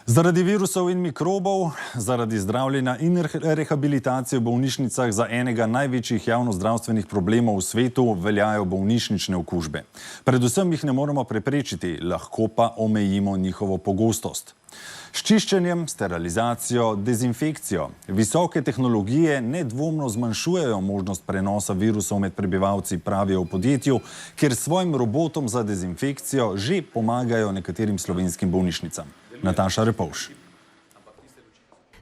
Zaradi virusov in mikrobov, zaradi zdravljenja in rehabilitacije v bolnišnicah za enega največjih javnozdravstvenih problemov v svetu veljajo bolnišnične okužbe. Predvsem jih ne moremo preprečiti, lahko pa omejimo njihovo pogostost. S čiščenjem, sterilizacijo, dezinfekcijo. Visoke tehnologije nedvomno zmanjšujejo možnost prenosa virusov med prebivalci, pravijo v podjetju, kjer svojim robotom za dezinfekcijo že pomagajo nekaterim slovenskim bolnišnicam. Nataša Repovš.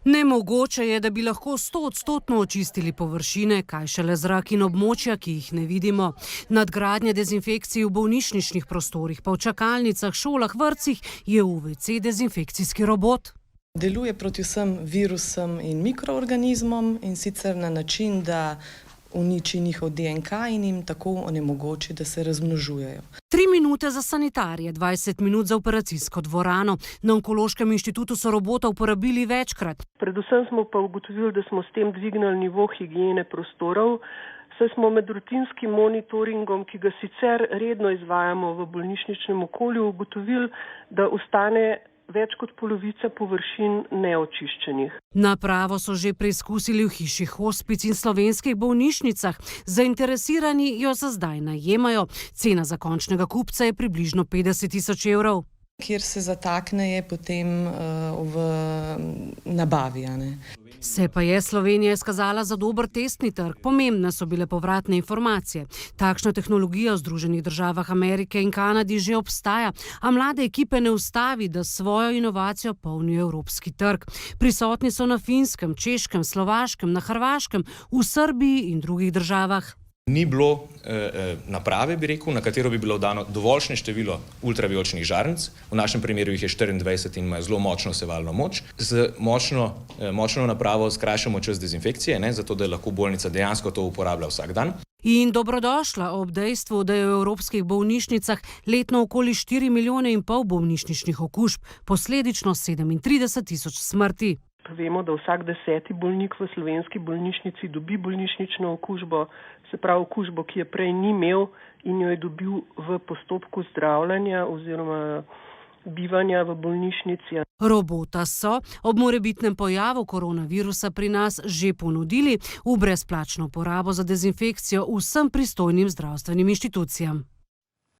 Nemogoče je, da bi lahko 100% očistili površine, kaj šele zrak in območja, ki jih ne vidimo. Nadgradnja dezinfekcij v bolnišničnih prostorih, pa v čakalnicah, šolah, vrtcih je UVC dezinfekcijski robot. Deluje proti vsem virusom in mikroorganizmom in sicer na način, da uniči njihov DNK in jim tako onemogoči, da se razmnožujejo. 3 minute za sanitarije, 20 minut za operacijsko dvorano. Na Onkološkem inštitutu so robota uporabili večkrat. Predvsem smo pa ugotovili, da smo s tem dvignili nivo higiene prostorov, saj smo med rutinskim monitoringom, ki ga sicer redno izvajamo v bolnišničnem okolju, ugotovili, da ostane več kot polovica površin neočiščenih. Napravo so že preizkusili v hiši hospic in slovenskih bolnišnicah. Zainteresirani jo za zdaj najemajo. Cena za končnega kupca je približno 50.000 evrov. Kjer se zatakne, je potem v nabavi. Se pa je Slovenija izkazala za dober testni trg. Pomembne so bile povratne informacije. Takšna tehnologija v Združenih državah Amerike in Kanadi že obstaja, a mlade ekipe ne ustavi, da svojo inovacijo polnijo evropski trg. Prisotni so na Finskem, Češkem, Slovaškem, na Hrvaškem, v Srbiji in drugih državah. Ni bilo naprave, bi rekel, na katero bi bilo dano dovoljšne število ultravijoličnih žarnic. V našem primeru jih je 24 in imajo zelo močno sevalno moč. Z močno napravo skrajšamo čas dezinfekcije, zato da lahko bolnica dejansko to uporablja vsak dan. In dobrodošla ob dejstvu, da je v evropskih bolnišnicah letno okoli 4,5 milijone bolnišničnih okužb, posledično 37.000 smrti. Vemo, da vsak 10. bolnik v slovenski bolnišnici dobi bolnišnično okužbo, se pravi okužbo, ki je prej ni imel in jo je dobil v postopku zdravljenja oziroma bivanja v bolnišnici. Robota so ob morebitnem pojavu koronavirusa pri nas že ponudili v brezplačno porabo za dezinfekcijo vsem pristojnim zdravstvenim inštitucijam.